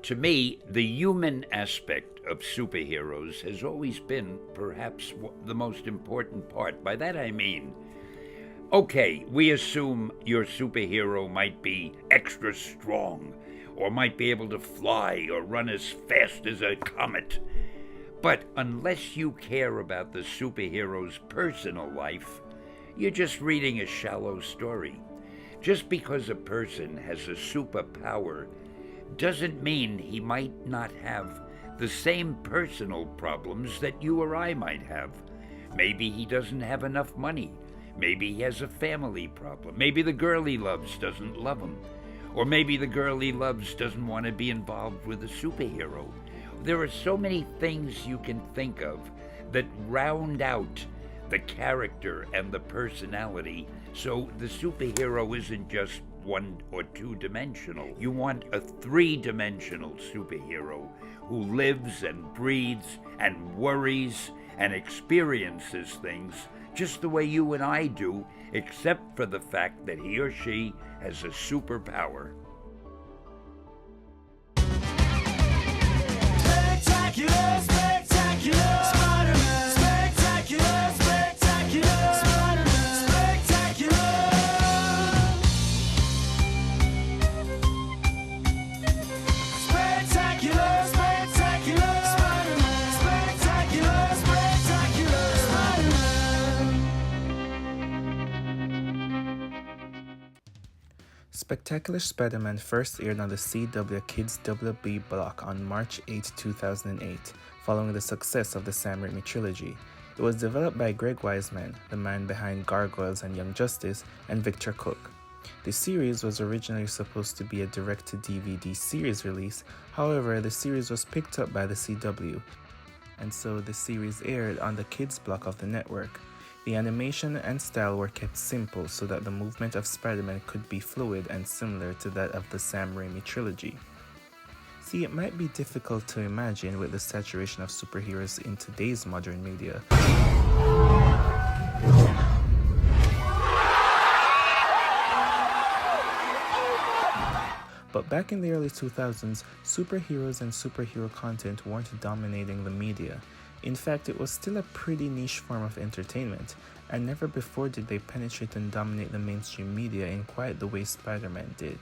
To me, the human aspect of superheroes has always been perhaps the most important part. By that I mean, okay, we assume your superhero might be extra strong, or might be able to fly or run as fast as a comet. But unless you care about the superhero's personal life, you're just reading a shallow story. Just because a person has a superpower doesn't mean he might not have the same personal problems that you or I might have. Maybe he doesn't have enough money. Maybe he has a family problem. Maybe the girl he loves doesn't love him. Or maybe the girl he loves doesn't want to be involved with a superhero. There are so many things you can think of that round out the character and the personality, so the superhero isn't just one or two dimensional. You want a three-dimensional superhero who lives and breathes and worries and experiences things just the way you and I do, except for the fact that he or she has a superpower. Spectacular, spectacular, Spider-Man. Spectacular, spectacular, Spider-Man. Spectacular. Spectacular, spectacular, Spider-Man. Spectacular, spectacular, Spider-Man. Spectacular Spider-Man first aired on the CW Kids WB block on March 8, 2008, following the success of the Sam Raimi trilogy. It was developed by Greg Weisman, the man behind Gargoyles and Young Justice, and Victor Cook. The series was originally supposed to be a direct-to-DVD series release, however, the series was picked up by the CW, and so the series aired on the kids block of the network. The animation and style were kept simple so that the movement of Spider-Man could be fluid and similar to that of the Sam Raimi trilogy. See, it might be difficult to imagine with the saturation of superheroes in today's modern media. But back in the early 2000s, superheroes and superhero content weren't dominating the media. In fact, it was still a pretty niche form of entertainment, and never before did they penetrate and dominate the mainstream media in quite the way Spider-Man did.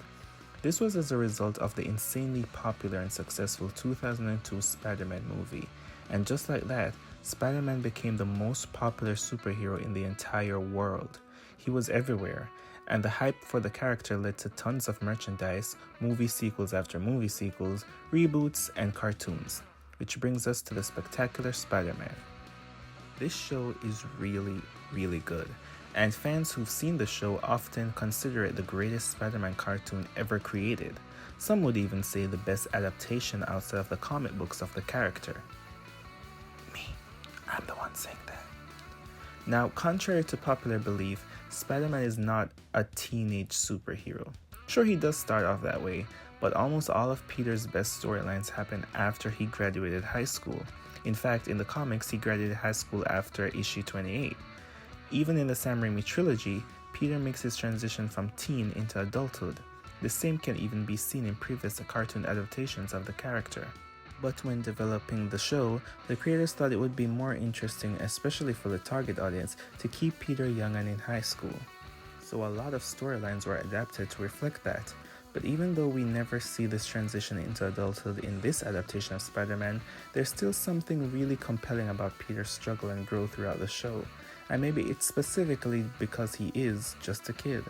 This was as a result of the insanely popular and successful 2002 Spider-Man movie, and just like that, Spider-Man became the most popular superhero in the entire world. He was everywhere, and the hype for the character led to tons of merchandise, movie sequels after movie sequels, reboots, and cartoons. Which brings us to the Spectacular Spider-Man. This show is really, really good, and fans who've seen the show often consider it the greatest Spider-Man cartoon ever created. Some would even say the best adaptation outside of the comic books of the character. Me, I'm the one saying that. Now, contrary to popular belief, Spider-Man is not a teenage superhero. Sure, he does start off that way, but almost all of Peter's best storylines happen after he graduated high school. In fact, in the comics, he graduated high school after issue 28. Even in the Sam Raimi trilogy, Peter makes his transition from teen into adulthood. The same can even be seen in previous cartoon adaptations of the character. But when developing the show, the creators thought it would be more interesting, especially for the target audience, to keep Peter young and in high school. So a lot of storylines were adapted to reflect that. But even though we never see this transition into adulthood in this adaptation of Spider-Man, there's still something really compelling about Peter's struggle and growth throughout the show, and maybe it's specifically because he is just a kid.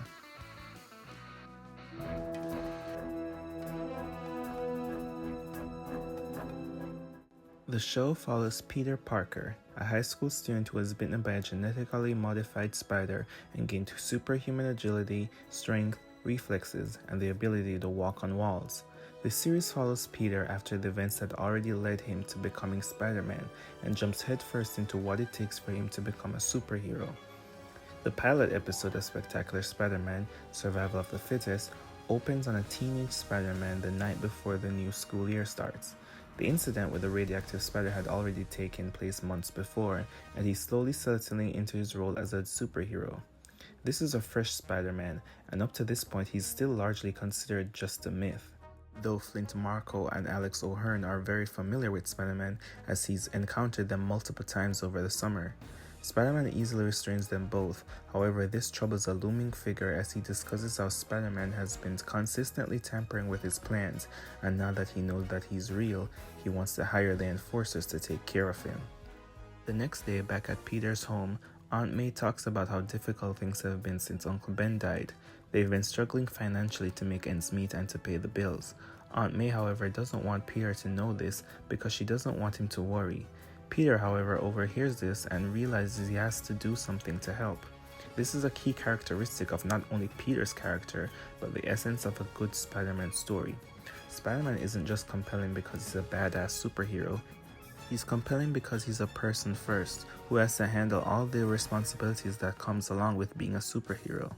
The show follows Peter Parker, a high school student who was bitten by a genetically modified spider and gained superhuman agility, strength, reflexes, and the ability to walk on walls. The series follows Peter after the events that already led him to becoming Spider-Man and jumps headfirst into what it takes for him to become a superhero. The pilot episode of Spectacular Spider-Man, Survival of the Fittest, opens on a teenage Spider-Man the night before the new school year starts. The incident with the radioactive spider had already taken place months before, and he's slowly settling into his role as a superhero. This is a fresh Spider-Man, and up to this point he's still largely considered just a myth. Though Flint Marko and Alex O'Hearn are very familiar with Spider-Man as he's encountered them multiple times over the summer. Spider-Man easily restrains them both, however this troubles a looming figure as he discusses how Spider-Man has been consistently tampering with his plans, and now that he knows that he's real, he wants to hire the enforcers to take care of him. The next day, back at Peter's home, Aunt May talks about how difficult things have been since Uncle Ben died. They've been struggling financially to make ends meet and to pay the bills. Aunt May, however, doesn't want Peter to know this because she doesn't want him to worry. Peter, however, overhears this and realizes he has to do something to help. This is a key characteristic of not only Peter's character, but the essence of a good Spider-Man story. Spider-Man isn't just compelling because he's a badass superhero. He's compelling because he's a person first, who has to handle all the responsibilities that comes along with being a superhero.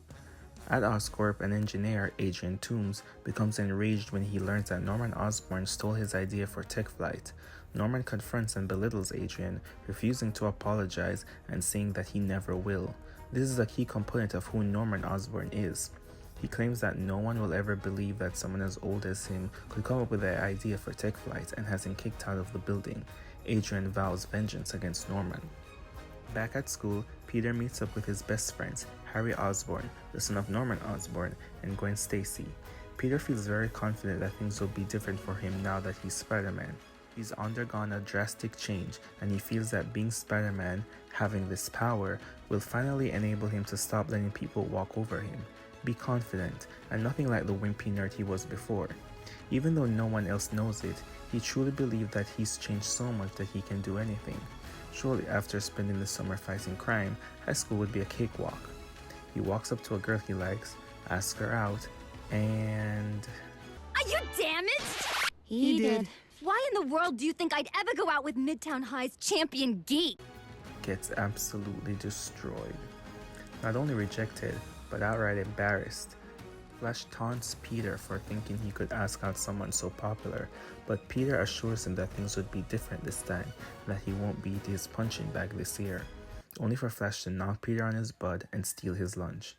At Oscorp, an engineer, Adrian Toomes, becomes enraged when he learns that Norman Osborn stole his idea for tech flight. Norman confronts and belittles Adrian, refusing to apologize and saying that he never will. This is a key component of who Norman Osborn is. He claims that no one will ever believe that someone as old as him could come up with the idea for tech flight and has him kicked out of the building. Adrian vows vengeance against Norman. Back at school, Peter meets up with his best friends, Harry Osborn, the son of Norman Osborn, and Gwen Stacy. Peter feels very confident that things will be different for him now that he's Spider-Man. He's undergone a drastic change, and he feels that being Spider-Man, having this power, will finally enable him to stop letting people walk over him. Be confident, and nothing like the wimpy nerd he was before. Even though no one else knows it, he truly believes that he's changed so much that he can do anything. Shortly after spending the summer fighting crime, high school would be a cakewalk. He walks up to a girl he likes, asks her out, and... Are you damaged? He did. Why in the world do you think I'd ever go out with Midtown High's champion geek? gets absolutely destroyed. Not only rejected, but outright embarrassed. Flash taunts Peter for thinking he could ask out someone so popular, but Peter assures him that things would be different this time, and that he won't beat his punching bag this year, only for Flash to knock Peter on his butt and steal his lunch.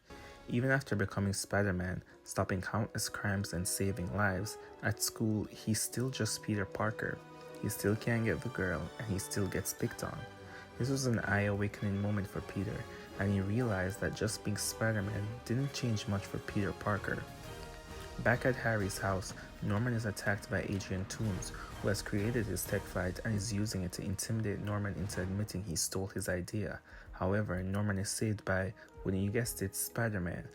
Even after becoming Spider-Man, stopping countless crimes and saving lives, at school he's still just Peter Parker. He still can't get the girl, and he still gets picked on. This was an eye-awakening moment for Peter, and he realized that just being Spider-Man didn't change much for Peter Parker. Back at Harry's house, Norman is attacked by Adrian Toomes, who has created his tech fight and is using it to intimidate Norman into admitting he stole his idea. However, Norman is saved by, wouldn't you guessed it, Spider-Man,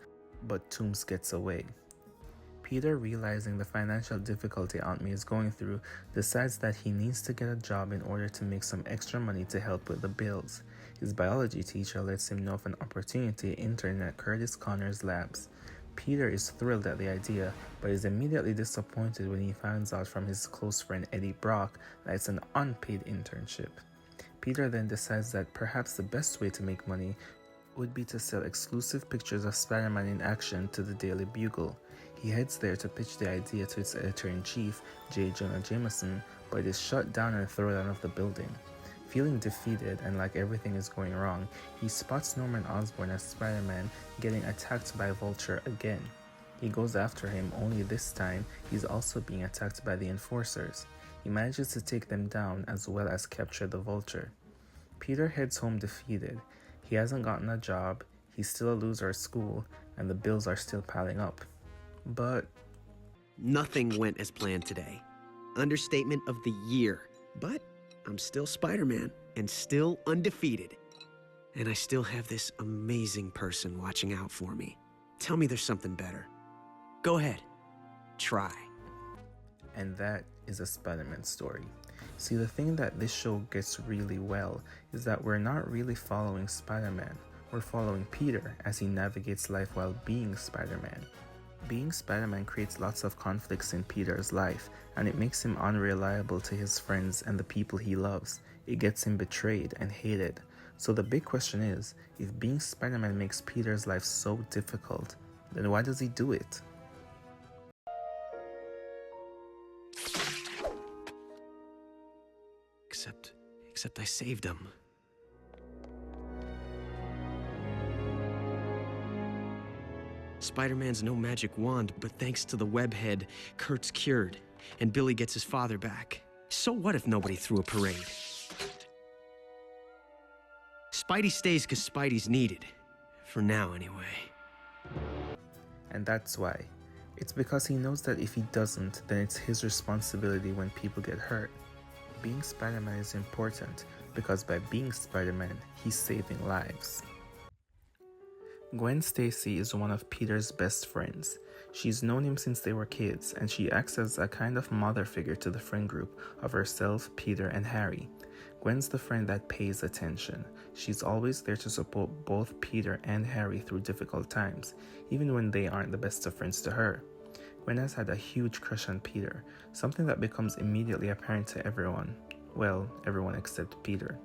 but Toomes gets away. Peter, realizing the financial difficulty Aunt May is going through, decides that he needs to get a job in order to make some extra money to help with the bills. His biology teacher lets him know of an opportunity interning at Curtis Connor's labs. Peter is thrilled at the idea, but is immediately disappointed when he finds out from his close friend Eddie Brock that it's an unpaid internship. Peter then decides that perhaps the best way to make money would be to sell exclusive pictures of Spider-Man in action to the Daily Bugle. He heads there to pitch the idea to its editor-in-chief, J. Jonah Jameson, but it is shut down and thrown out of the building. Feeling defeated and like everything is going wrong, he spots Norman Osborn as Spider-Man getting attacked by Vulture again. He goes after him, only this time he's also being attacked by the enforcers. He manages to take them down as well as capture the Vulture. Peter heads home defeated. He hasn't gotten a job, he's still a loser at school, and the bills are still piling up. But nothing went as planned today. Understatement of the year. But I'm still Spider-Man and still undefeated. And I still have this amazing person watching out for me. Tell me there's something better. Go ahead. Try. And that is a Spider-Man story. See, the thing that this show gets really well is that we're not really following Spider-Man. We're following Peter as he navigates life while being Spider-Man. Being Spider-Man creates lots of conflicts in Peter's life, and it makes him unreliable to his friends and the people he loves. It gets him betrayed and hated. So the big question is, if being Spider-Man makes Peter's life so difficult, then why does he do it? Except I saved him. Spider-Man's no magic wand, but thanks to the webhead, Kurt's cured, and Billy gets his father back. So what if nobody threw a parade? Spidey stays because Spidey's needed. For now, anyway. And that's why. It's because he knows that if he doesn't, then it's his responsibility when people get hurt. Being Spider-Man is important because by being Spider-Man, he's saving lives. Gwen Stacy is one of Peter's best friends. She's known him since they were kids, and she acts as a kind of mother figure to the friend group of herself, Peter, and Harry. Gwen's the friend that pays attention. She's always there to support both Peter and Harry through difficult times, even when they aren't the best of friends to her. Gwen has had a huge crush on Peter, something that becomes immediately apparent to everyone. Well, everyone except Peter.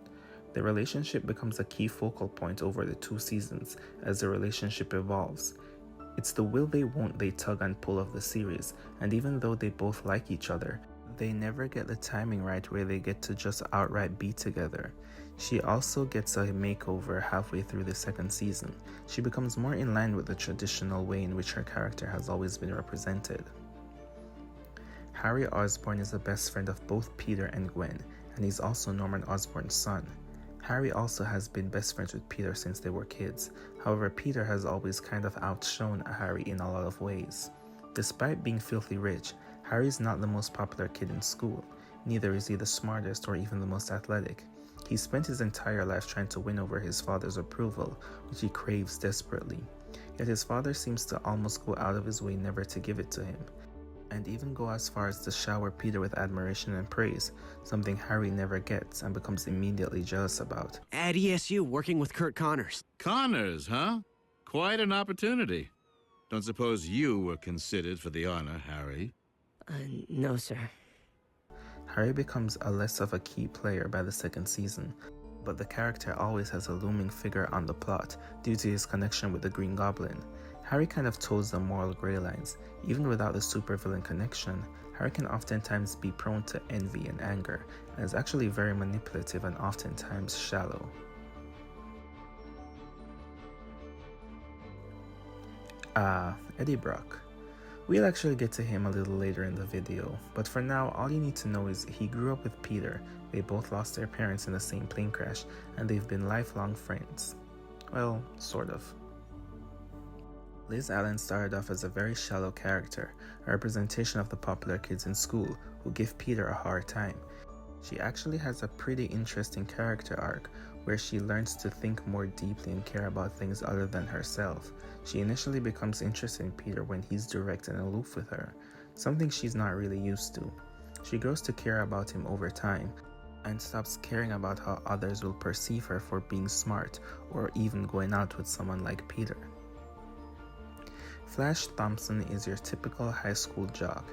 The relationship becomes a key focal point over the 2 seasons as the relationship evolves. It's the will they won't they tug and pull of the series, and even though they both like each other, they never get the timing right where they get to just outright be together. She also gets a makeover halfway through the 2nd season. She becomes more in line with the traditional way in which her character has always been represented. Harry Osborn is the best friend of both Peter and Gwen, and he's also Norman Osborn's son. Harry also has been best friends with Peter since they were kids. However, Peter has always kind of outshone Harry in a lot of ways. Despite being filthy rich, Harry's not the most popular kid in school. Neither is he the smartest or even the most athletic. He spent his entire life trying to win over his father's approval, which he craves desperately. Yet his father seems to almost go out of his way never to give it to him, and even go as far as to shower Peter with admiration and praise, something Harry never gets and becomes immediately jealous about. At ESU, working with Kurt Connors. Connors, huh? Quite an opportunity. Don't suppose you were considered for the honor, Harry? No, sir. Harry becomes a less of a key player by the 2nd season, but the character always has a looming figure on the plot due to his connection with the Green Goblin. Harry kind of toes the moral gray lines. Even without the supervillain connection, Harry can oftentimes be prone to envy and anger, and is actually very manipulative and oftentimes shallow. Eddie Brock. We'll actually get to him a little later in the video, but for now all you need to know is he grew up with Peter, they both lost their parents in the same plane crash, and they've been lifelong friends. Well, sort of. Liz Allen started off as a very shallow character, a representation of the popular kids in school who give Peter a hard time. She actually has a pretty interesting character arc where she learns to think more deeply and care about things other than herself. She initially becomes interested in Peter when he's direct and aloof with her, something she's not really used to. She grows to care about him over time and stops caring about how others will perceive her for being smart or even going out with someone like Peter. Flash Thompson is your typical high school jock.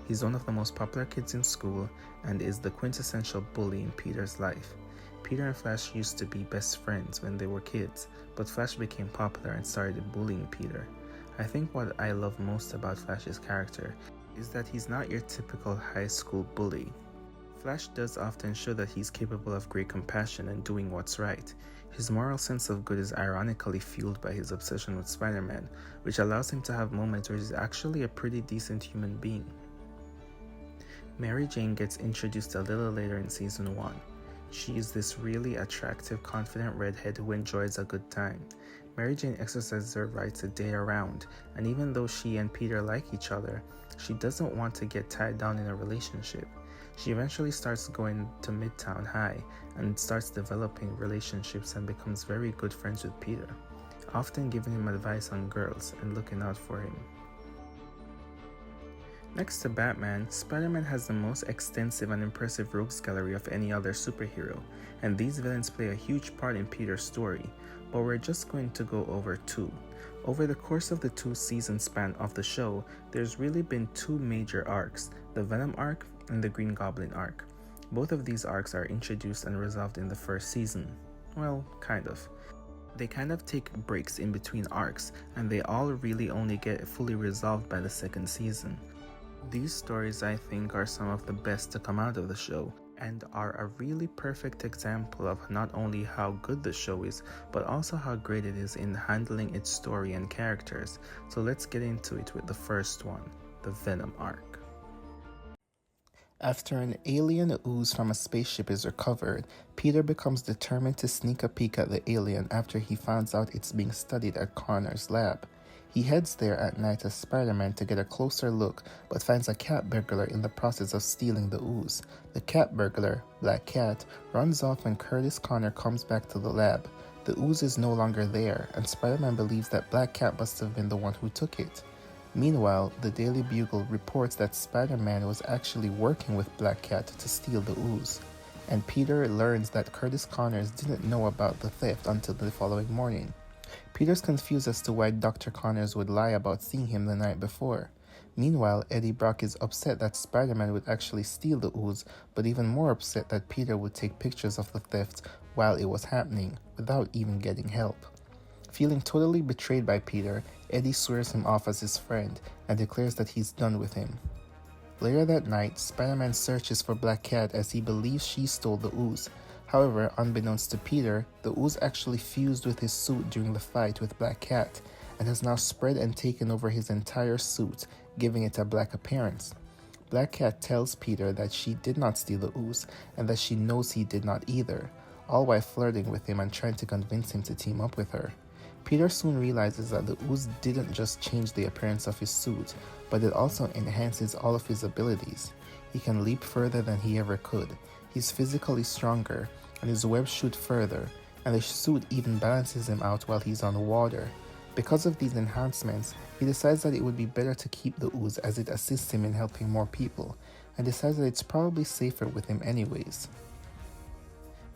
He's one of the most popular kids in school and is the quintessential bully in Peter's life. Peter and Flash used to be best friends when they were kids, but Flash became popular and started bullying Peter. I think what I love most about Flash's character is that he's not your typical high school bully. Flash does often show that he's capable of great compassion and doing what's right. His moral sense of good is ironically fueled by his obsession with Spider-Man, which allows him to have moments where he's actually a pretty decent human being. Mary Jane gets introduced a little later in season 1. She is this really attractive, confident redhead who enjoys a good time. Mary Jane exercises her right to date around, and even though she and Peter like each other, she doesn't want to get tied down in a relationship. She eventually starts going to Midtown High and starts developing relationships and becomes very good friends with Peter, often giving him advice on girls and looking out for him. Next to Batman, Spider-Man has the most extensive and impressive rogues gallery of any other superhero, and these villains play a huge part in Peter's story, but we're just going to go over 2. Over the course of the 2-season span of the show, there's really been 2 major arcs, the Venom arc and the Green Goblin arc. Both of these arcs are introduced and resolved in the 1st season. Well, kind of. They kind of take breaks in between arcs, and they all really only get fully resolved by the 2nd season. These stories, I think, are some of the best to come out of the show, and are a really perfect example of not only how good the show is, but also how great it is in handling its story and characters. So let's get into it with the first one, the Venom arc. After an alien ooze from a spaceship is recovered, Peter becomes determined to sneak a peek at the alien after he finds out it's being studied at Connor's lab. He heads there at night as Spider-Man to get a closer look, but finds a cat burglar in the process of stealing the ooze. The cat burglar, Black Cat, runs off when Curtis Connor comes back to the lab. The ooze is no longer there, and Spider-Man believes that Black Cat must have been the one who took it. Meanwhile, the Daily Bugle reports that Spider-Man was actually working with Black Cat to steal the ooze, and Peter learns that Curtis Connors didn't know about the theft until the following morning. Peter's confused as to why Dr. Connors would lie about seeing him the night before. Meanwhile, Eddie Brock is upset that Spider-Man would actually steal the ooze, but even more upset that Peter would take pictures of the theft while it was happening, without even getting help. Feeling totally betrayed by Peter, Eddie swears him off as his friend and declares that he's done with him. Later that night, Spider-Man searches for Black Cat as he believes she stole the ooze. However, unbeknownst to Peter, the ooze actually fused with his suit during the fight with Black Cat and has now spread and taken over his entire suit, giving it a black appearance. Black Cat tells Peter that she did not steal the ooze and that she knows he did not either, all while flirting with him and trying to convince him to team up with her. Peter soon realizes that the ooze didn't just change the appearance of his suit, but it also enhances all of his abilities. He can leap further than he ever could, he's physically stronger, and his webs shoot further, and the suit even balances him out while he's on water. Because of these enhancements, he decides that it would be better to keep the ooze as it assists him in helping more people, and decides that it's probably safer with him anyways.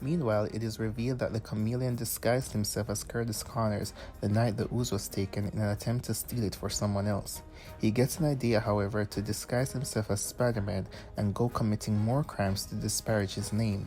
Meanwhile, it is revealed that the chameleon disguised himself as Curtis Connors the night the ooze was taken in an attempt to steal it for someone else. He gets an idea, however, to disguise himself as Spider-Man and go committing more crimes to disparage his name.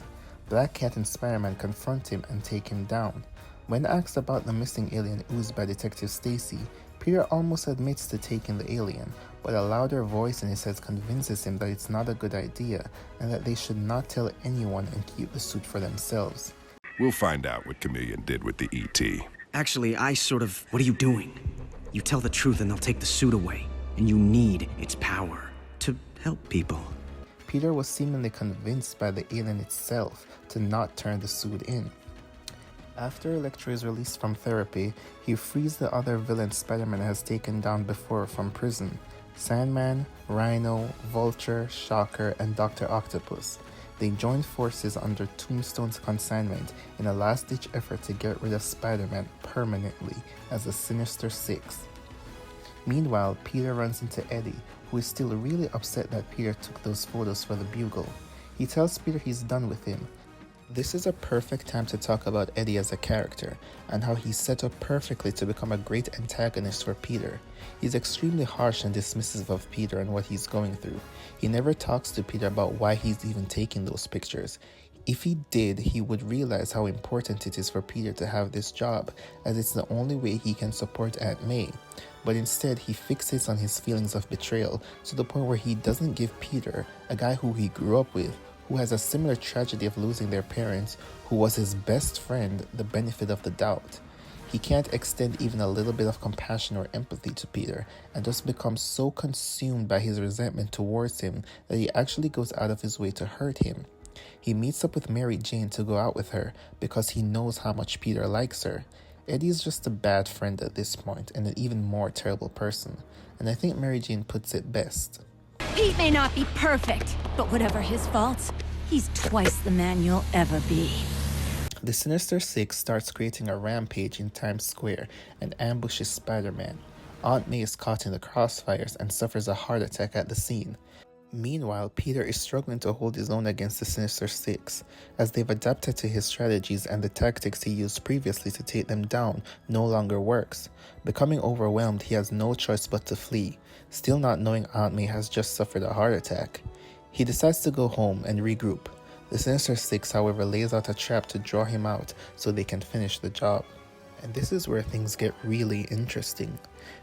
Black Cat and Spider-Man confront him and take him down. When asked about the missing alien ooze by Detective Stacy, Peter almost admits to taking the alien, but a louder voice in his head convinces him that it's not a good idea and that they should not tell anyone and keep the suit for themselves. We'll find out what Chameleon did with the ET. Actually, what are you doing? You tell the truth and they'll take the suit away, and you need its power to help people. Peter was seemingly convinced by the alien itself to not turn the suit in. After Electro is released from therapy, he frees the other villains Spider-Man has taken down before from prison: Sandman, Rhino, Vulture, Shocker, and Dr. Octopus. They join forces under Tombstone's consignment in a last-ditch effort to get rid of Spider-Man permanently as the Sinister Six. Meanwhile, Peter runs into Eddie, who is still really upset that Peter took those photos for the Bugle. He tells Peter he's done with him. This is a perfect time to talk about Eddie as a character, and how he's set up perfectly to become a great antagonist for Peter. He's extremely harsh and dismissive of Peter and what he's going through. He never talks to Peter about why he's even taking those pictures. If he did, he would realize how important it is for Peter to have this job, as it's the only way he can support Aunt May. But instead, he fixates on his feelings of betrayal to the point where he doesn't give Peter, a guy who he grew up with, who has a similar tragedy of losing their parents, who was his best friend, the benefit of the doubt. He can't extend even a little bit of compassion or empathy to Peter, and just becomes so consumed by his resentment towards him that he actually goes out of his way to hurt him. He meets up with Mary Jane to go out with her because he knows how much Peter likes her. Eddie is just a bad friend at this point, and an even more terrible person, and I think Mary Jane puts it best. Pete may not be perfect, but whatever his faults, he's twice the man you'll ever be. The Sinister Six starts creating a rampage in Times Square and ambushes Spider-Man. Aunt May is caught in the crossfires and suffers a heart attack at the scene. Meanwhile, Peter is struggling to hold his own against the Sinister Six, as they've adapted to his strategies and the tactics he used previously to take them down no longer works. Becoming overwhelmed, he has no choice but to flee, still not knowing Aunt May has just suffered a heart attack. He decides to go home and regroup. The Sinister Six, however, lays out a trap to draw him out so they can finish the job. And this is where things get really interesting.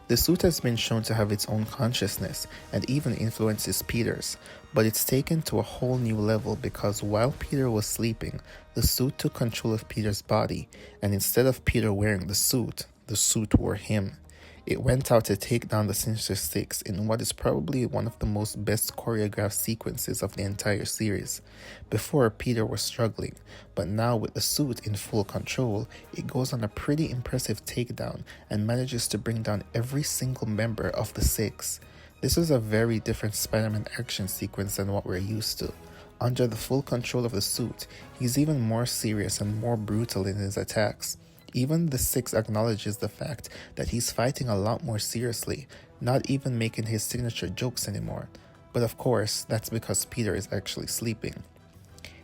The suit has been shown to have its own consciousness and even influences Peter's, but it's taken to a whole new level because while Peter was sleeping, the suit took control of Peter's body, and instead of Peter wearing the suit wore him. It went out to take down the Sinister Six in what is probably one of the most best choreographed sequences of the entire series. Before, Peter was struggling, but now with the suit in full control, it goes on a pretty impressive takedown and manages to bring down every single member of the Six. This is a very different Spider-Man action sequence than what we're used to. Under the full control of the suit, he's even more serious and more brutal in his attacks. Even the Six acknowledges the fact that he's fighting a lot more seriously, not even making his signature jokes anymore. But of course, that's because Peter is actually sleeping.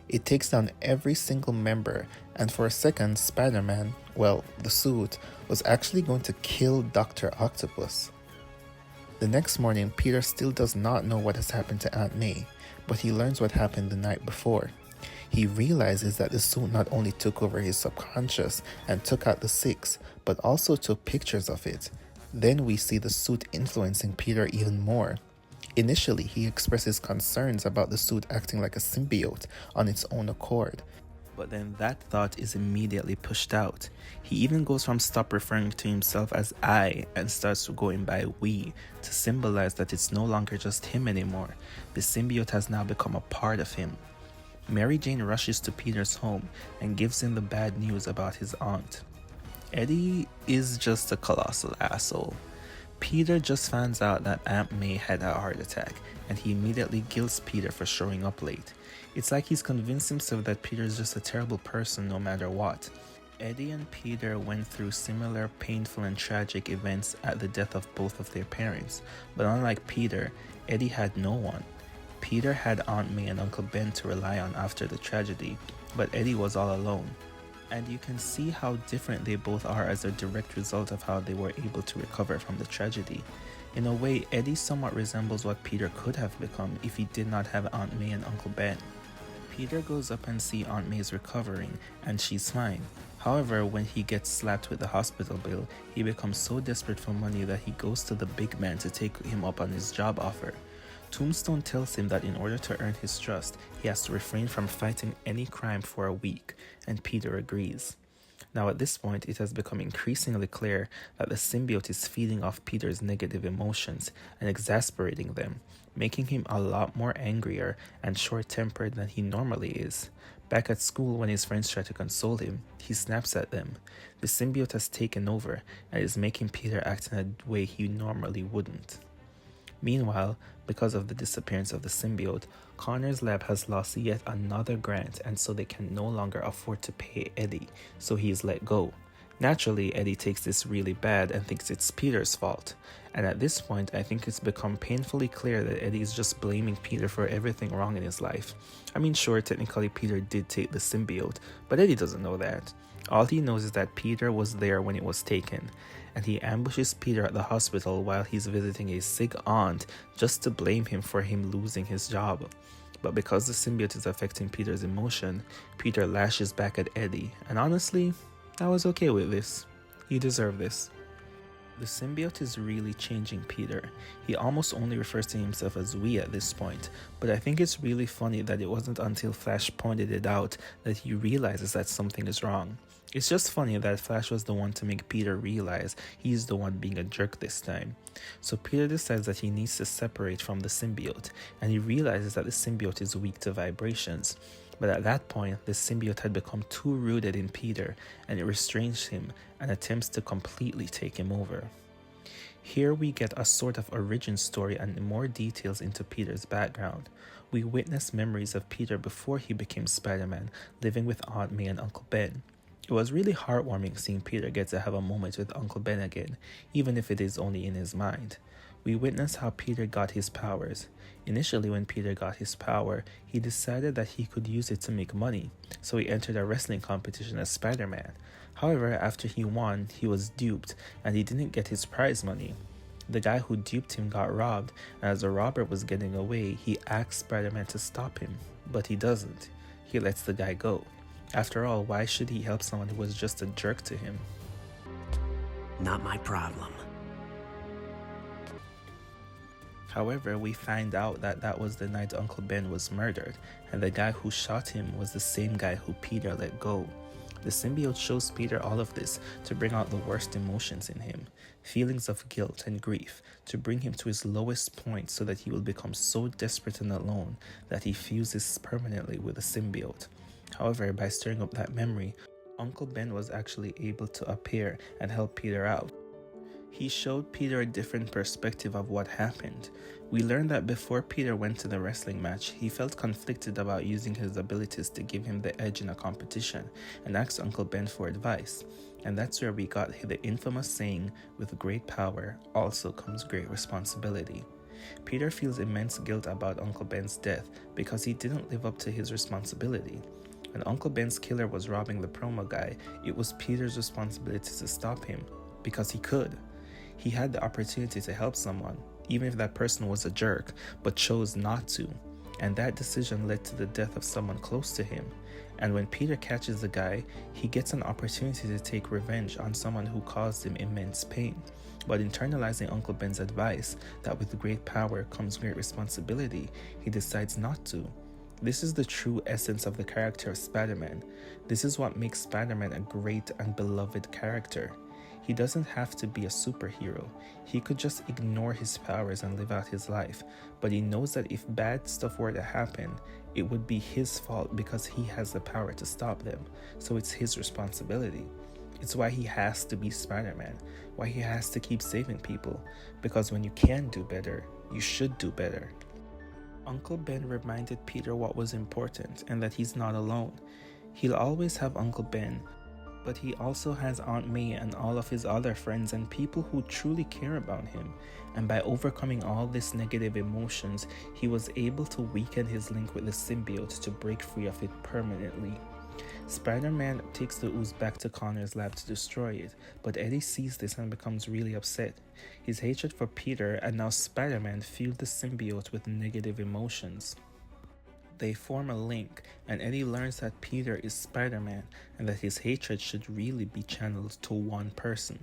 It takes down every single member, and for a second, Spider-Man, well, the suit, was actually going to kill Dr. Octopus. The next morning, Peter still does not know what has happened to Aunt May, but he learns what happened the night before. He realizes that the suit not only took over his subconscious and took out the Six, but also took pictures of it. Then we see the suit influencing Peter even more. Initially, he expresses concerns about the suit acting like a symbiote on its own accord. But then that thought is immediately pushed out. He even goes from stop referring to himself as I and starts going by we to symbolize that it's no longer just him anymore. The symbiote has now become a part of him. Mary Jane rushes to Peter's home and gives him the bad news about his aunt. Eddie is just a colossal asshole. Peter just finds out that Aunt May had a heart attack, and he immediately guilts Peter for showing up late. It's like he's convinced himself that Peter is just a terrible person no matter what. Eddie and Peter went through similar painful and tragic events at the death of both of their parents, but unlike Peter, Eddie had no one. Peter had Aunt May and Uncle Ben to rely on after the tragedy, but Eddie was all alone. And you can see how different they both are as a direct result of how they were able to recover from the tragedy. In a way, Eddie somewhat resembles what Peter could have become if he did not have Aunt May and Uncle Ben. Peter goes up and sees Aunt May is recovering, and she's fine. However, when he gets slapped with the hospital bill, he becomes so desperate for money that he goes to the big man to take him up on his job offer. Tombstone tells him that in order to earn his trust, he has to refrain from fighting any crime for a week, and Peter agrees. Now at this point, it has become increasingly clear that the symbiote is feeding off Peter's negative emotions and exasperating them, making him a lot more angrier and short-tempered than he normally is. Back at school, when his friends try to console him, he snaps at them. The symbiote has taken over and is making Peter act in a way he normally wouldn't. Meanwhile, because of the disappearance of the symbiote, Connor's lab has lost yet another grant, and so they can no longer afford to pay Eddie, so he is let go. Naturally, Eddie takes this really bad and thinks it's Peter's fault. And at this point, I think it's become painfully clear that Eddie is just blaming Peter for everything wrong in his life. I mean, sure, technically Peter did take the symbiote, but Eddie doesn't know that. All he knows is that Peter was there when it was taken, and he ambushes Peter at the hospital while he's visiting a sick aunt just to blame him for him losing his job. But because the symbiote is affecting Peter's emotion, Peter lashes back at Eddie, and honestly, I was okay with this. He deserved this. The symbiote is really changing Peter. He almost only refers to himself as we at this point, but I think it's really funny that it wasn't until Flash pointed it out that he realizes that something is wrong. It's just funny that Flash was the one to make Peter realize he's the one being a jerk this time. So Peter decides that he needs to separate from the symbiote, and he realizes that the symbiote is weak to vibrations. But at that point, the symbiote had become too rooted in Peter, and it restrains him and attempts to completely take him over. Here we get a sort of origin story and more details into Peter's background. We witness memories of Peter before he became Spider-Man, living with Aunt May and Uncle Ben. It was really heartwarming seeing Peter get to have a moment with Uncle Ben again, even if it is only in his mind. We witness how Peter got his powers. Initially, when Peter got his power, he decided that he could use it to make money, so he entered a wrestling competition as Spider-Man. However, after he won, he was duped, and he didn't get his prize money. The guy who duped him got robbed, and as the robber was getting away, he asked Spider-Man to stop him, but he doesn't. He lets the guy go. After all, why should he help someone who was just a jerk to him? Not my problem. However, we find out that that was the night Uncle Ben was murdered, and the guy who shot him was the same guy who Peter let go. The symbiote shows Peter all of this to bring out the worst emotions in him, feelings of guilt and grief, to bring him to his lowest point so that he will become so desperate and alone that he fuses permanently with the symbiote. However, by stirring up that memory, Uncle Ben was actually able to appear and help Peter out. He showed Peter a different perspective of what happened. We learned that before Peter went to the wrestling match, he felt conflicted about using his abilities to give him the edge in a competition and asked Uncle Ben for advice. And that's where we got the infamous saying, "With great power also comes great responsibility." Peter feels immense guilt about Uncle Ben's death because he didn't live up to his responsibility. When Uncle Ben's killer was robbing the promo guy, it was Peter's responsibility to stop him because he could. He had the opportunity to help someone, even if that person was a jerk, but chose not to. And that decision led to the death of someone close to him. And when Peter catches the guy, he gets an opportunity to take revenge on someone who caused him immense pain. But internalizing Uncle Ben's advice that with great power comes great responsibility, he decides not to. This is the true essence of the character of Spider-Man. This is what makes Spider-Man a great and beloved character. He doesn't have to be a superhero. He could just ignore his powers and live out his life, but he knows that if bad stuff were to happen, it would be his fault because he has the power to stop them, so it's his responsibility. It's why he has to be Spider-Man, why he has to keep saving people, because when you can do better, you should do better. Uncle Ben reminded Peter what was important and that he's not alone. He'll always have Uncle Ben, but he also has Aunt May and all of his other friends and people who truly care about him. And by overcoming all these negative emotions, he was able to weaken his link with the symbiote to break free of it permanently. Spider-Man takes the ooze back to Connor's lab to destroy it, but Eddie sees this and becomes really upset. His hatred for Peter and now Spider-Man fueled the symbiote with negative emotions. They form a link, and Eddie learns that Peter is Spider-Man and that his hatred should really be channeled to one person.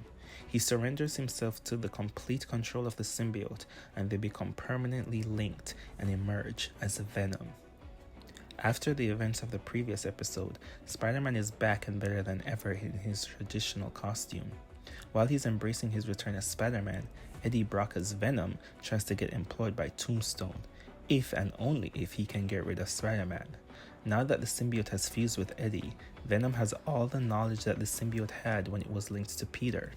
He surrenders himself to the complete control of the symbiote, and they become permanently linked and emerge as Venom. After the events of the previous episode, Spider-Man is back and better than ever in his traditional costume. While he's embracing his return as Spider-Man, Eddie Brock as Venom tries to get employed by Tombstone, if and only if he can get rid of Spider-Man. Now that the symbiote has fused with Eddie, Venom has all the knowledge that the symbiote had when it was linked to Peter,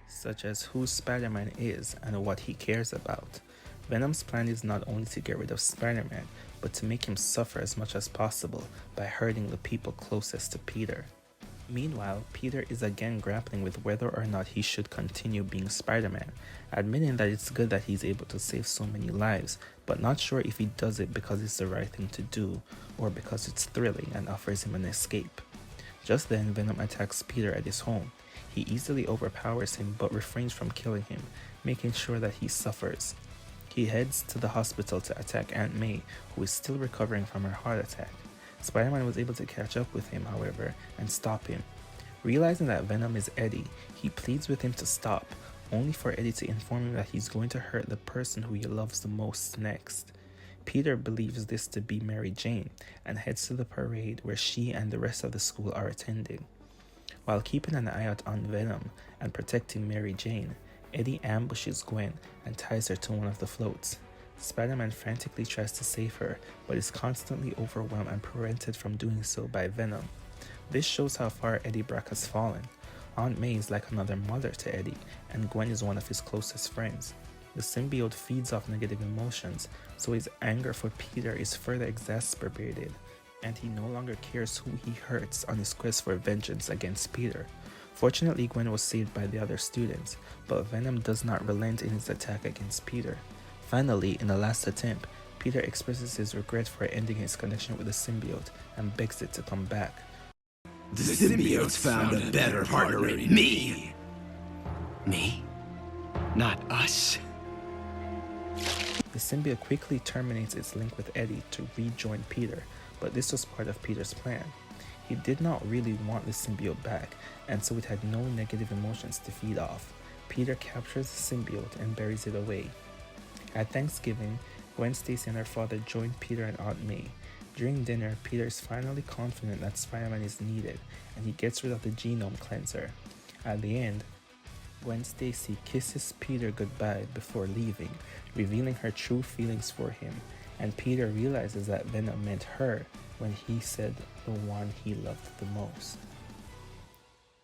such as who Spider-Man is and what he cares about. Venom's plan is not only to get rid of Spider-Man, but to make him suffer as much as possible by hurting the people closest to Peter. Meanwhile, Peter is again grappling with whether or not he should continue being Spider-Man, admitting that it's good that he's able to save so many lives, but not sure if he does it because it's the right thing to do, or because it's thrilling and offers him an escape. Just then, Venom attacks Peter at his home. He easily overpowers him but refrains from killing him, making sure that he suffers. He heads to the hospital to attack Aunt May, who is still recovering from her heart attack. Spider-Man was able to catch up with him, however, and stop him. Realizing that Venom is Eddie, he pleads with him to stop, only for Eddie to inform him that he's going to hurt the person who he loves the most next. Peter believes this to be Mary Jane and heads to the parade where she and the rest of the school are attending. While keeping an eye out on Venom and protecting Mary Jane, Eddie ambushes Gwen and ties her to one of the floats. Spider-Man frantically tries to save her, but is constantly overwhelmed and prevented from doing so by Venom. This shows how far Eddie Brock has fallen. Aunt May is like another mother to Eddie, and Gwen is one of his closest friends. The symbiote feeds off negative emotions, so his anger for Peter is further exacerbated, and he no longer cares who he hurts on his quest for vengeance against Peter. Fortunately, Gwen was saved by the other students, but Venom does not relent in his attack against Peter. Finally, in a last attempt, Peter expresses his regret for ending his connection with the symbiote and begs it to come back. The symbiote's found a better partner in me. Me? Not us? The symbiote quickly terminates its link with Eddie to rejoin Peter, but this was part of Peter's plan. He did not really want the symbiote back, and so it had no negative emotions to feed off. Peter captures the symbiote and buries it away. At Thanksgiving, Gwen Stacy and her father join Peter and Aunt May. During dinner, Peter is finally confident that Spider-Man is needed, and he gets rid of the genome cleanser. At the end, Gwen Stacy kisses Peter goodbye before leaving, revealing her true feelings for him, and Peter realizes that Venom meant her when he said the one he loved the most.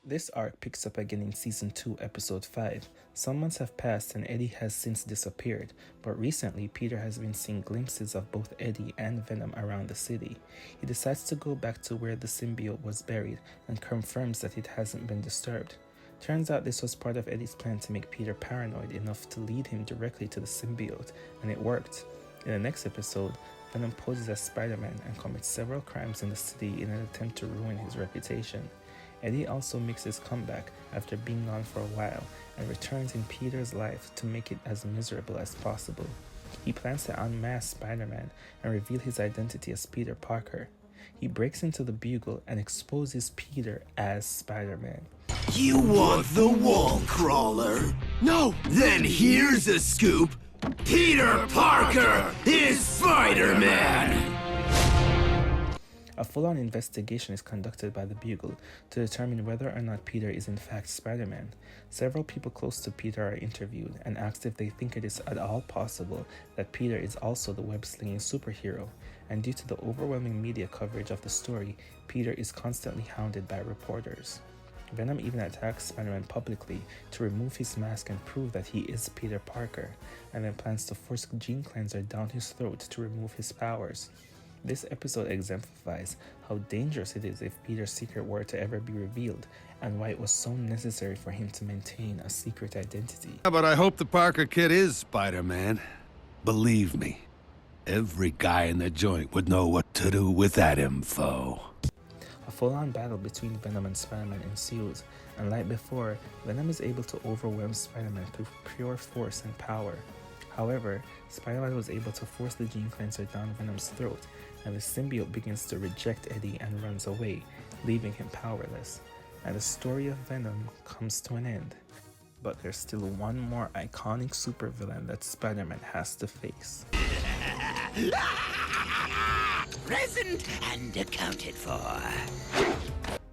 This arc picks up again in Season 2, Episode 5. Some months have passed and Eddie has since disappeared, but recently Peter has been seeing glimpses of both Eddie and Venom around the city. He decides to go back to where the symbiote was buried and confirms that it hasn't been disturbed. Turns out this was part of Eddie's plan to make Peter paranoid enough to lead him directly to the symbiote, and it worked. In the next episode, Venom poses as Spider-Man and commits several crimes in the city in an attempt to ruin his reputation. Eddie also makes his comeback after being gone for a while and returns in Peter's life to make it as miserable as possible. He plans to unmask Spider-Man and reveal his identity as Peter Parker. He breaks into the Bugle and exposes Peter as Spider-Man. You want the wall crawler? No! Then here's a scoop. Peter Parker is Spider-Man! A full-on investigation is conducted by the Bugle to determine whether or not Peter is in fact Spider-Man. Several people close to Peter are interviewed and asked if they think it is at all possible that Peter is also the web-slinging superhero, and due to the overwhelming media coverage of the story, Peter is constantly hounded by reporters. Venom even attacks Spider-Man publicly to remove his mask and prove that he is Peter Parker, and then plans to force a gene cleanser down his throat to remove his powers. This episode exemplifies how dangerous it is if Peter's secret were to ever be revealed, and why it was so necessary for him to maintain a secret identity. Yeah, but I hope the Parker kid is Spider-Man. Believe me, every guy in the joint would know what to do with that info. A full-on battle between Venom and Spider-Man ensues, and like before, Venom is able to overwhelm Spider-Man through pure force and power. However, Spider-Man was able to force the gene cleanser down Venom's throat, and the symbiote begins to reject Eddie and runs away, leaving him powerless. And the story of Venom comes to an end. But there's still one more iconic supervillain that Spider-Man has to face. Present and accounted for.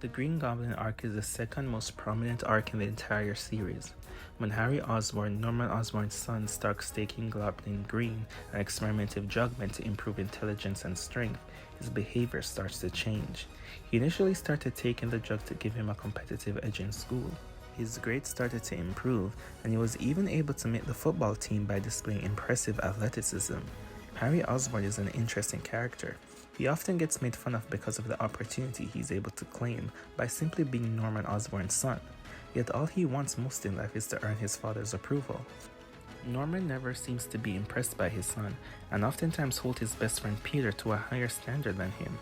The Green Goblin arc is the second most prominent arc in the entire series. When Harry Osborn, Norman Osborn's son, starts taking Goblin Green, an experimental drug meant to improve intelligence and strength, his behavior starts to change. He initially started taking the drug to give him a competitive edge in school. His grades started to improve, and he was even able to make the football team by displaying impressive athleticism. Harry Osborn is an interesting character. He often gets made fun of because of the opportunity he's able to claim by simply being Norman Osborn's son. Yet all he wants most in life is to earn his father's approval. Norman never seems to be impressed by his son, and oftentimes holds his best friend Peter to a higher standard than him,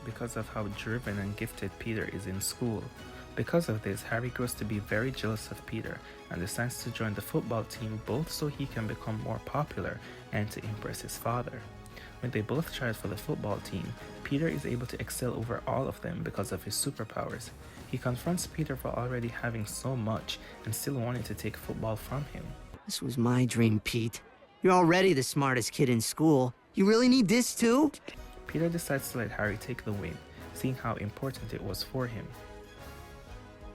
because of how driven and gifted Peter is in school. Because of this, Harry grows to be very jealous of Peter, and decides to join the football team both so he can become more popular and to impress his father. When they both try for the football team, Peter is able to excel over all of them because of his superpowers. He confronts Peter for already having so much and still wanting to take football from him. This was my dream, Pete. You're already the smartest kid in school. You really need this too? Peter decides to let Harry take the win, seeing how important it was for him.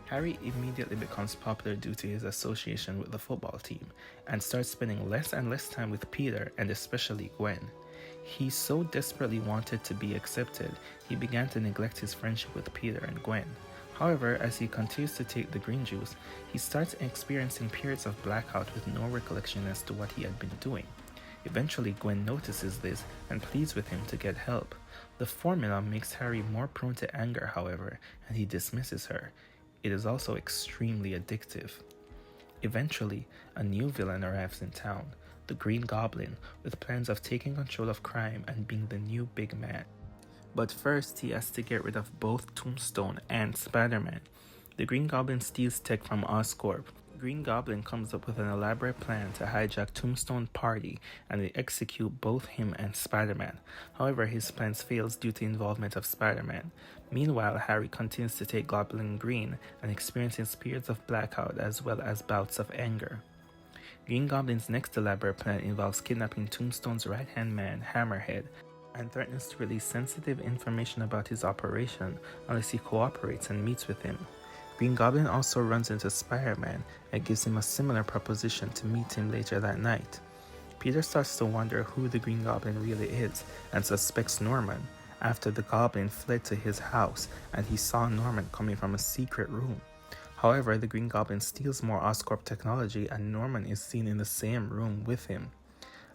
Harry immediately becomes popular due to his association with the football team, and starts spending less and less time with Peter and especially Gwen. He so desperately wanted to be accepted, he began to neglect his friendship with Peter and Gwen. However, as he continues to take the green juice, he starts experiencing periods of blackout with no recollection as to what he had been doing. Eventually, Gwen notices this and pleads with him to get help. The formula makes Harry more prone to anger, however, and he dismisses her. It is also extremely addictive. Eventually, a new villain arrives in town, the Green Goblin, with plans of taking control of crime and being the new big man. But first, he has to get rid of both Tombstone and Spider-Man. The Green Goblin steals tech from Oscorp. Green Goblin comes up with an elaborate plan to hijack Tombstone's party, and they execute both him and Spider-Man. However, his plans fails due to involvement of Spider-Man. Meanwhile, Harry continues to take Goblin Green and experiences periods of blackout as well as bouts of anger. Green Goblin's next elaborate plan involves kidnapping Tombstone's right-hand man, Hammerhead, and threatens to release sensitive information about his operation unless he cooperates and meets with him. Green Goblin also runs into Spider-Man and gives him a similar proposition to meet him later that night. Peter starts to wonder who the Green Goblin really is and suspects Norman, after the Goblin fled to his house and he saw Norman coming from a secret room. However, the Green Goblin steals more Oscorp technology and Norman is seen in the same room with him.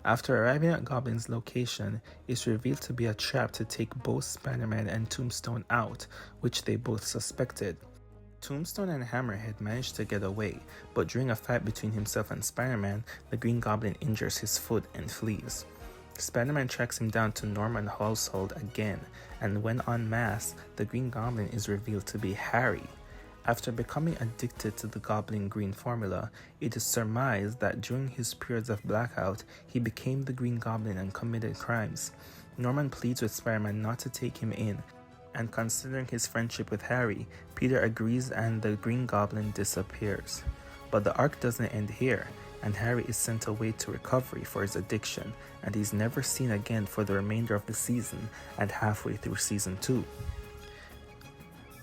After arriving at Goblin's location, it's revealed to be a trap to take both Spider-Man and Tombstone out, which they both suspected. Tombstone and Hammerhead manage to get away, but during a fight between himself and Spider-Man, the Green Goblin injures his foot and flees. Spider-Man tracks him down to Norman's household again, and when unmasked, the Green Goblin is revealed to be Harry. After becoming addicted to the Goblin Green formula, it is surmised that during his periods of blackout, he became the Green Goblin and committed crimes. Norman pleads with Spider-Man not to take him in, and considering his friendship with Harry, Peter agrees and the Green Goblin disappears. But the arc doesn't end here, and Harry is sent away to recovery for his addiction, and he's never seen again for the remainder of the season and halfway through Season 2.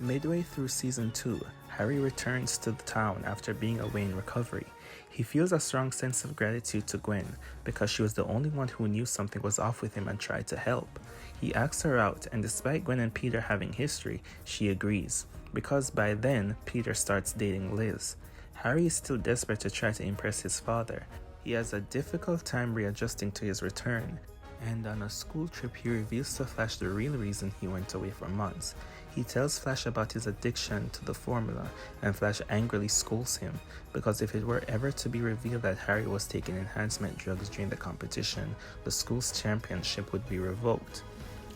Midway through Season 2, Harry returns to the town after being away in recovery. He feels a strong sense of gratitude to Gwen because she was the only one who knew something was off with him and tried to help. He asks her out, and despite Gwen and Peter having history, she agrees, because by then, Peter starts dating Liz. Harry is still desperate to try to impress his father. He has a difficult time readjusting to his return, and on a school trip he reveals to Flash the real reason he went away for months. He tells Flash about his addiction to the formula, and Flash angrily scolds him, because if it were ever to be revealed that Harry was taking enhancement drugs during the competition, the school's championship would be revoked.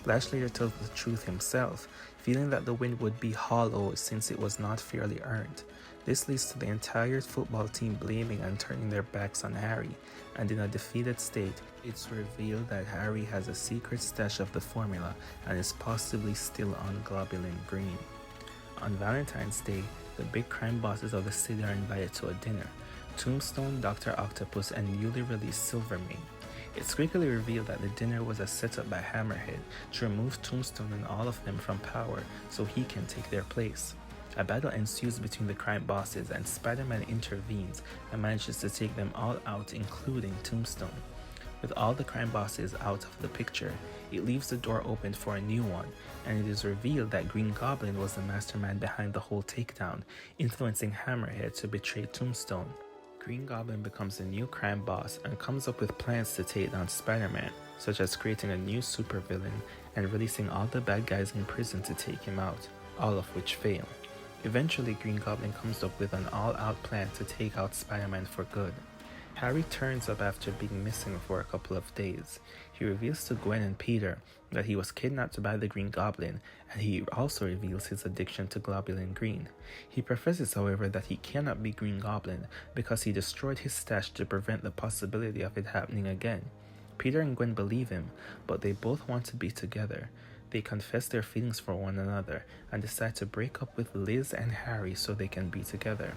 Flash later tells the truth himself, feeling that the win would be hollow since it was not fairly earned. This leads to the entire football team blaming and turning their backs on Harry, and in a defeated state, it's revealed that Harry has a secret stash of the formula and is possibly still on Globulin Green. On Valentine's Day, the big crime bosses of the city are invited to a dinner: Tombstone, Dr. Octopus, and newly released Silvermane. It's quickly revealed that the dinner was a setup by Hammerhead to remove Tombstone and all of them from power so he can take their place. A battle ensues between the crime bosses and Spider-Man intervenes and manages to take them all out, including Tombstone. With all the crime bosses out of the picture, it leaves the door open for a new one, and it is revealed that Green Goblin was the mastermind behind the whole takedown, influencing Hammerhead to betray Tombstone. Green Goblin becomes the new crime boss and comes up with plans to take down Spider-Man, such as creating a new supervillain and releasing all the bad guys in prison to take him out, all of which fail. Eventually, Green Goblin comes up with an all-out plan to take out Spider-Man for good. Harry turns up after being missing for a couple of days. He reveals to Gwen and Peter that he was kidnapped by the Green Goblin, and he also reveals his addiction to Globulin Green. He professes, however, that he cannot be Green Goblin because he destroyed his stash to prevent the possibility of it happening again. Peter and Gwen believe him, but they both want to be together. They confess their feelings for one another and decide to break up with Liz and Harry so they can be together.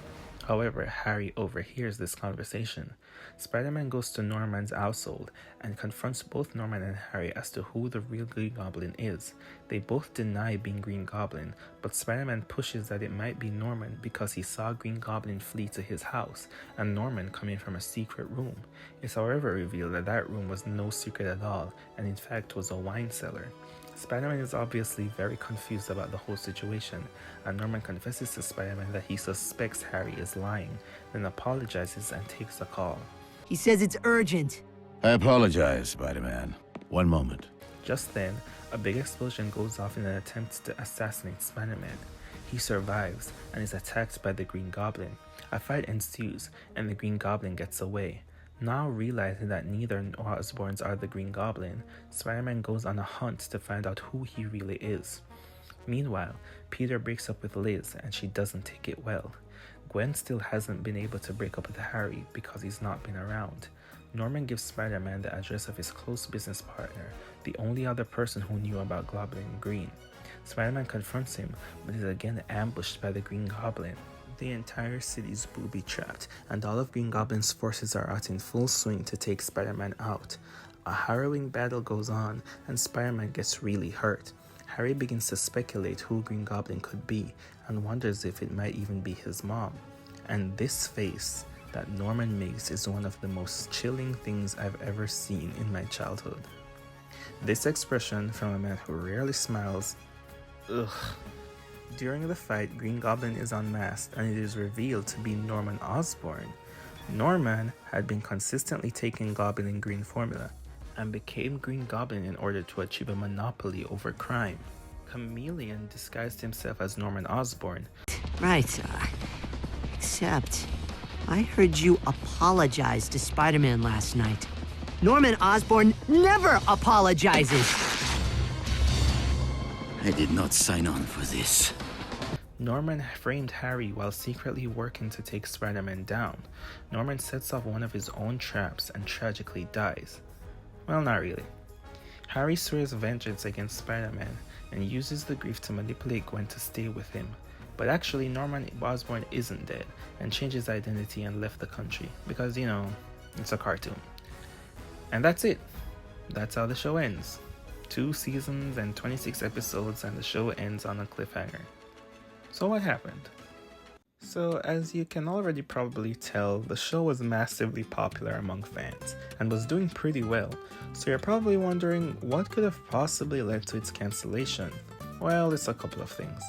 However, Harry overhears this conversation. Spider-Man goes to Norman's household and confronts both Norman and Harry as to who the real Green Goblin is. They both deny being Green Goblin, but Spider-Man pushes that it might be Norman because he saw Green Goblin flee to his house and Norman coming from a secret room. It's however revealed that that room was no secret at all and in fact was a wine cellar. Spider-Man is obviously very confused about the whole situation, and Norman confesses to Spider-Man that he suspects Harry is lying, then apologizes and takes the call. He says it's urgent. I apologize, Spider-Man. One moment. Just then, a big explosion goes off in an attempt to assassinate Spider-Man. He survives and is attacked by the Green Goblin. A fight ensues, and the Green Goblin gets away. Now realizing that neither Osborns are the Green Goblin, Spider-Man goes on a hunt to find out who he really is. Meanwhile, Peter breaks up with Liz and she doesn't take it well. Gwen still hasn't been able to break up with Harry because he's not been around. Norman gives Spider-Man the address of his close business partner, the only other person who knew about Globulin Green. Spider-Man confronts him, but is again ambushed by the Green Goblin. The entire city's booby-trapped, and all of Green Goblin's forces are out in full swing to take Spider-Man out. A harrowing battle goes on, and Spider-Man gets really hurt. Harry begins to speculate who Green Goblin could be, and wonders if it might even be his mom. And this face that Norman makes is one of the most chilling things I've ever seen in my childhood. This expression from a man who rarely smiles, ugh. During the fight, Green Goblin is unmasked and it is revealed to be Norman Osborn. Norman had been consistently taking Goblin in green formula and became Green Goblin in order to achieve a monopoly over crime. Chameleon disguised himself as Norman Osborn. Right, except I heard you apologize to Spider-Man last night. Norman Osborn never apologizes! I did not sign on for this. Norman framed Harry while secretly working to take Spider-Man down. Norman sets off one of his own traps and tragically dies. Well, not really. Harry swears vengeance against Spider-Man and uses the grief to manipulate Gwen to stay with him. But actually, Norman Osborn isn't dead and changed his identity and left the country because, you know, it's a cartoon. And that's it. That's how the show ends. 2 seasons and 26 episodes, and the show ends on a cliffhanger. So what happened? So as you can already probably tell, the show was massively popular among fans and was doing pretty well. So you're probably wondering what could have possibly led to its cancellation. Well, it's a couple of things.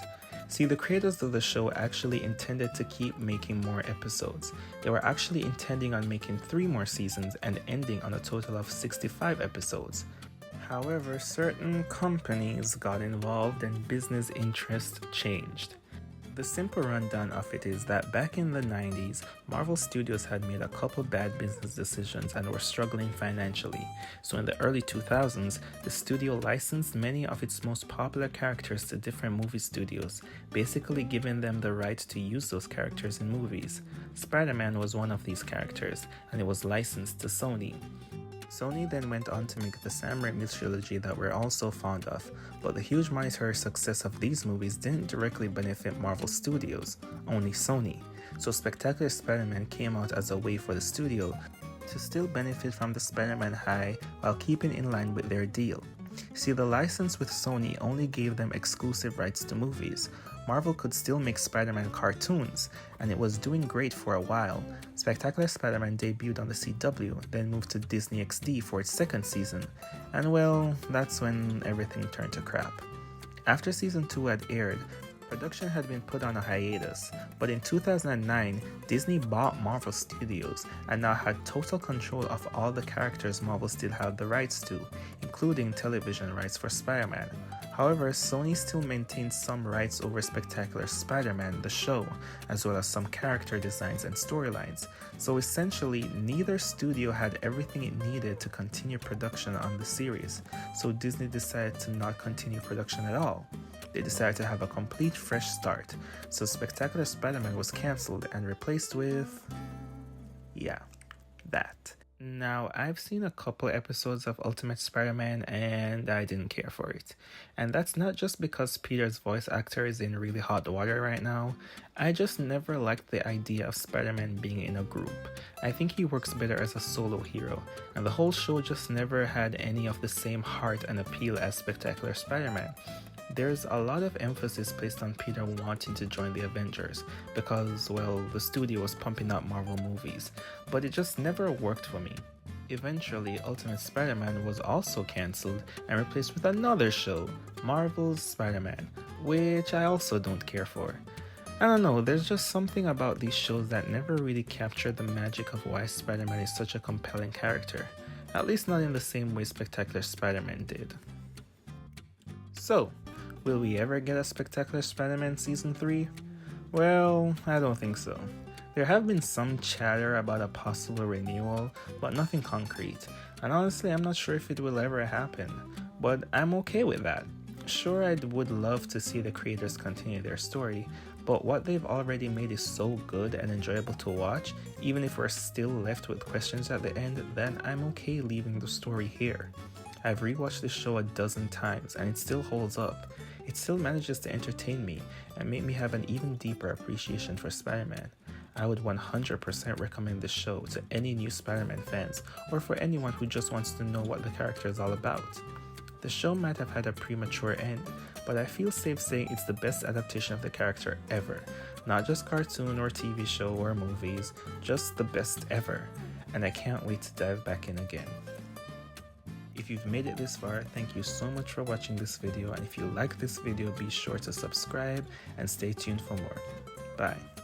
See, the creators of the show actually intended to keep making more episodes. They were actually intending on making 3 more seasons and ending on a total of 65 episodes. However, certain companies got involved and business interests changed. The simple rundown of it is that back in the 90s, Marvel Studios had made a couple bad business decisions and were struggling financially. So in the early 2000s, the studio licensed many of its most popular characters to different movie studios, basically giving them the right to use those characters in movies. Spider-Man was one of these characters, and it was licensed to Sony. Sony then went on to make the Sam Raimi trilogy that we're all so fond of, but the huge monetary success of these movies didn't directly benefit Marvel Studios, only Sony. So Spectacular Spider-Man came out as a way for the studio to still benefit from the Spider-Man high while keeping in line with their deal. See, the license with Sony only gave them exclusive rights to movies. Marvel could still make Spider-Man cartoons, and it was doing great for a while. Spectacular Spider-Man debuted on the CW, then moved to Disney XD for its 2nd season, and well, that's when everything turned to crap. After season 2 had aired, production had been put on a hiatus, but in 2009, Disney bought Marvel Studios and now had total control of all the characters Marvel still had the rights to, including television rights for Spider-Man. However, Sony still maintained some rights over Spectacular Spider-Man, the show, as well as some character designs and storylines. So essentially, neither studio had everything it needed to continue production on the series, so Disney decided to not continue production at all. They decided to have a complete fresh start, so Spectacular Spider-Man was cancelled and replaced with... yeah, that. Now, I've seen a couple episodes of Ultimate Spider-Man and I didn't care for it. And that's not just because Peter's voice actor is in really hot water right now. I just never liked the idea of Spider-Man being in a group. I think he works better as a solo hero, and the whole show just never had any of the same heart and appeal as Spectacular Spider-Man. There's a lot of emphasis placed on Peter wanting to join the Avengers because, well, the studio was pumping out Marvel movies, but it just never worked for me. Eventually, Ultimate Spider-Man was also cancelled and replaced with another show, Marvel's Spider-Man, which I also don't care for. I don't know, there's just something about these shows that never really captured the magic of why Spider-Man is such a compelling character, at least not in the same way Spectacular Spider-Man did. So, will we ever get a Spectacular Spider-Man Season 3? Well, I don't think so. There have been some chatter about a possible renewal, but nothing concrete, and honestly I'm not sure if it will ever happen, but I'm okay with that. Sure, I would love to see the creators continue their story, but what they've already made is so good and enjoyable to watch, even if we're still left with questions at the end, then I'm okay leaving the story here. I've rewatched the show a dozen times and it still holds up. it still manages to entertain me and make me have an even deeper appreciation for Spider-Man. I would 100% recommend this show to any new Spider-Man fans or for anyone who just wants to know what the character is all about. The show might have had a premature end, but I feel safe saying it's the best adaptation of the character ever. Not just cartoon or TV show or movies, just the best ever. And I can't wait to dive back in again. If you've made it this far, thank you so much for watching this video, and if you like this video, be sure to subscribe and stay tuned for more. Bye.